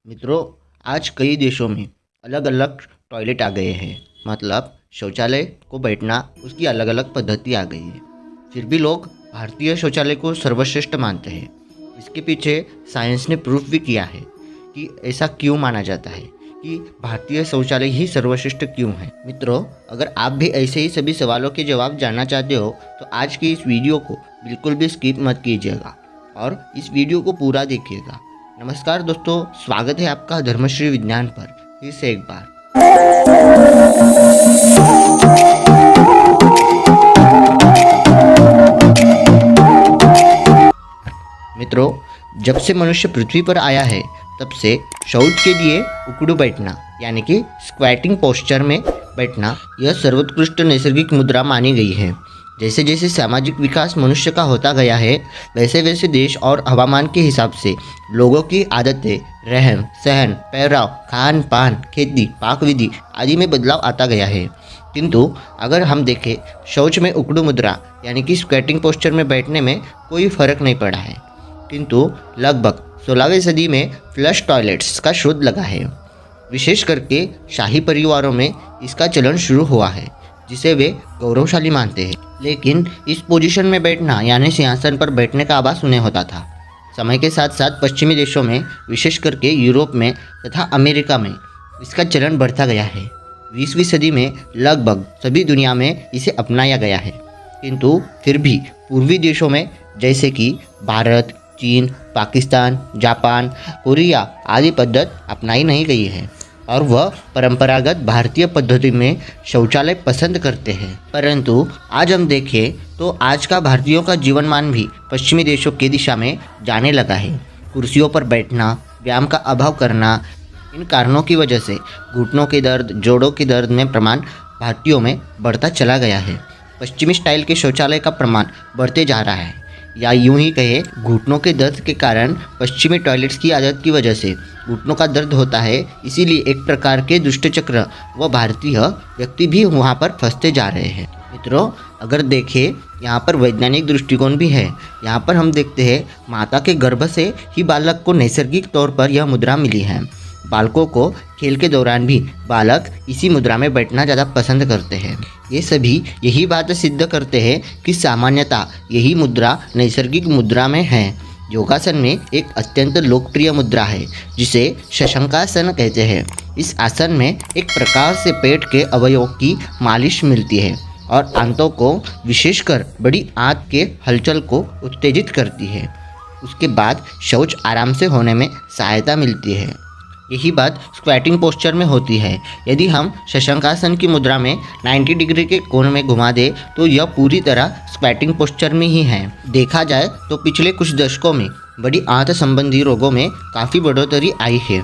मित्रों, आज कई देशों में अलग अलग टॉयलेट आ गए हैं। मतलब शौचालय को बैठना उसकी अलग अलग पद्धति आ गई है। फिर भी लोग भारतीय शौचालय को सर्वश्रेष्ठ मानते हैं। इसके पीछे साइंस ने प्रूफ भी किया है कि ऐसा क्यों माना जाता है कि भारतीय शौचालय ही सर्वश्रेष्ठ क्यों है। मित्रों, अगर आप भी ऐसे ही सभी सवालों के जवाब जानना चाहते हो तो आज की इस वीडियो को बिल्कुल भी स्किप मत कीजिएगा और इस वीडियो को पूरा देखिएगा। नमस्कार दोस्तों, स्वागत है आपका धर्मश्री विज्ञान पर फिर से एक बार। मित्रों, जब से मनुष्य पृथ्वी पर आया है तब से शौच के लिए उकड़ू बैठना यानी कि स्क्वैटिंग पोस्चर में बैठना यह सर्वोत्कृष्ट नैसर्गिक मुद्रा मानी गई है। जैसे जैसे सामाजिक विकास मनुष्य का होता गया है वैसे वैसे देश और हवामान के हिसाब से लोगों की आदतें, रहन सहन, पहराव, खान पान, खेती, पाक विधि आदि में बदलाव आता गया है। किंतु अगर हम देखें, शौच में उकड़ू मुद्रा यानी कि स्क्वैटिंग पोस्चर में बैठने में कोई फर्क नहीं पड़ा है। किंतु लगभग 16वीं सदी में फ्लश टॉयलेट्स का शोध लगा है। विशेष करके शाही परिवारों में इसका चलन शुरू हुआ है जिसे वे गौरवशाली मानते हैं। लेकिन इस पोजीशन में बैठना यानी सिंहासन पर बैठने का आभास उन्हें होता था। समय के साथ साथ पश्चिमी देशों में, विशेष करके यूरोप में तथा अमेरिका में इसका चलन बढ़ता गया है। 20वीं सदी में लगभग सभी दुनिया में इसे अपनाया गया है। किंतु फिर भी पूर्वी देशों में जैसे कि भारत, चीन, पाकिस्तान, जापान, कोरिया आदि पद्धत अपनाई नहीं गई है और वह परंपरागत भारतीय पद्धति में शौचालय पसंद करते हैं। परंतु आज हम देखें तो आज का भारतीयों का जीवनमान भी पश्चिमी देशों की दिशा में जाने लगा है। कुर्सियों पर बैठना, व्यायाम का अभाव करना, इन कारणों की वजह से घुटनों के दर्द, जोड़ों के दर्द में प्रमाण भारतीयों में बढ़ता चला गया है। पश्चिमी स्टाइल के शौचालय का प्रमाण बढ़ते जा रहा है, या यूं ही कहे, घुटनों के दर्द के कारण पश्चिमी टॉयलेट्स की आदत की वजह से घुटनों का दर्द होता है। इसीलिए एक प्रकार के दुष्ट चक्र व भारतीय व्यक्ति भी वहां पर फंसते जा रहे हैं। मित्रों, अगर देखें, यहाँ पर वैज्ञानिक दृष्टिकोण भी है। यहाँ पर हम देखते हैं माता के गर्भ से ही बालक को नैसर्गिक तौर पर यह मुद्रा मिली है। बालकों को खेल के दौरान भी बालक इसी मुद्रा में बैठना ज़्यादा पसंद करते हैं। ये सभी यही बात सिद्ध करते हैं कि सामान्यतः यही मुद्रा नैसर्गिक मुद्रा में है। योगासन में एक अत्यंत लोकप्रिय मुद्रा है जिसे शशंकासन कहते हैं। इस आसन में एक प्रकार से पेट के अवयवों की मालिश मिलती है और आंतों को, विशेषकर बड़ी आंत के हलचल को उत्तेजित करती है। उसके बाद शौच आराम से होने में सहायता मिलती है। यही बात स्क्वैटिंग पोस्चर में होती है। यदि हम शशंकासन की मुद्रा में 90 डिग्री के कोण में घुमा दे तो यह पूरी तरह स्क्वैटिंग पोस्चर में ही है। देखा जाए तो पिछले कुछ दशकों में बड़ी आंत संबंधी रोगों में काफ़ी बढ़ोतरी आई है।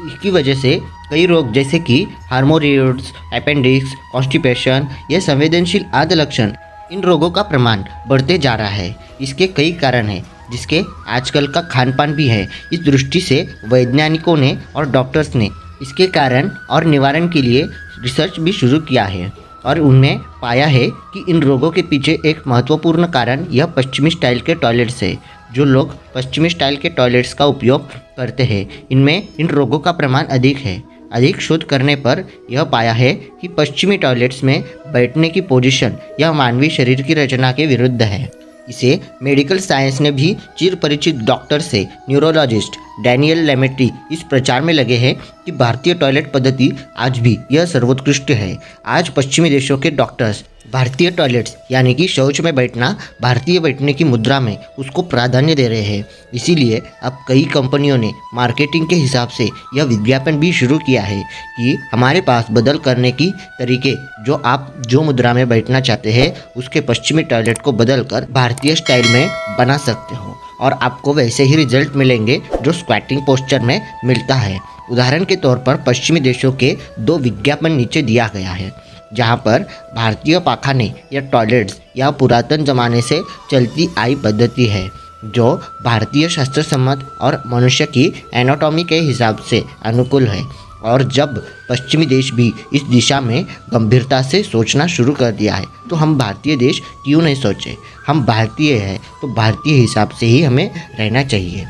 इसकी वजह से कई रोग जैसे कि हार्मोरियोइड्स, अपेंडिक्स, कॉन्स्टिपेशन, यह संवेदनशील आंत लक्षण, इन रोगों का प्रमाण बढ़ते जा रहा है। इसके कई कारण हैं जिसके आजकल का खान पान भी है। इस दृष्टि से वैज्ञानिकों ने और डॉक्टर्स ने इसके कारण और निवारण के लिए रिसर्च भी शुरू किया है और उनमें पाया है कि इन रोगों के पीछे एक महत्वपूर्ण कारण यह पश्चिमी स्टाइल के टॉयलेट्स है। जो लोग पश्चिमी स्टाइल के टॉयलेट्स का उपयोग करते हैं इनमें इन रोगों का प्रमाण अधिक है। अधिक शोध करने पर यह पाया है कि पश्चिमी टॉयलेट्स में बैठने की पोजीशन यह मानवीय शरीर की रचना के विरुद्ध है। इसे मेडिकल साइंस ने भी चिर परिचित डॉक्टर से न्यूरोलॉजिस्ट डैनियल लेमेट्री इस प्रचार में लगे हैं कि भारतीय टॉयलेट पद्धति आज भी यह सर्वोत्कृष्ट है। आज पश्चिमी देशों के डॉक्टर्स भारतीय टॉयलेट्स यानी कि शौच में बैठना भारतीय बैठने की मुद्रा में उसको प्राधान्य दे रहे हैं। इसीलिए अब कई कंपनियों ने मार्केटिंग के हिसाब से यह विज्ञापन भी शुरू किया है कि हमारे पास बदल करने की तरीके, जो आप जो मुद्रा में बैठना चाहते हैं उसके पश्चिमी टॉयलेट को बदल कर भारतीय स्टाइल में बना सकते हो और आपको वैसे ही रिजल्ट मिलेंगे जो स्क्वैटिंग पोस्चर में मिलता है। उदाहरण के तौर पर पश्चिमी देशों के 2 विज्ञापन नीचे दिया गया है जहाँ पर भारतीय पाखाने या टॉयलेट्स या पुरातन ज़माने से चलती आई पद्धति है जो भारतीय शास्त्र सम्मत और मनुष्य की एनाटॉमी के हिसाब से अनुकूल है। और जब पश्चिमी देश भी इस दिशा में गंभीरता से सोचना शुरू कर दिया है तो हम भारतीय देश क्यों नहीं सोचें। हम भारतीय हैं तो भारतीय हिसाब से ही हमें रहना चाहिए।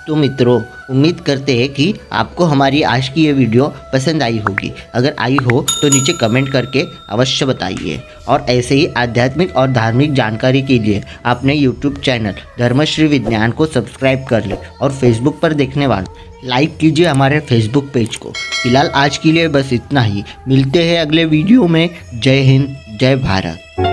तो मित्रों, उम्मीद करते हैं कि आपको हमारी आज की ये वीडियो पसंद आई होगी। अगर आई हो तो नीचे कमेंट करके अवश्य बताइए। और ऐसे ही आध्यात्मिक और धार्मिक जानकारी के लिए अपने यूट्यूब चैनल धर्मश्री विज्ञान को सब्सक्राइब कर ले और फेसबुक पर देखने वाले लाइक कीजिए हमारे फेसबुक पेज को। फिलहाल आज के लिए बस इतना ही। मिलते हैं अगले वीडियो में। जय हिंद, जय भारत।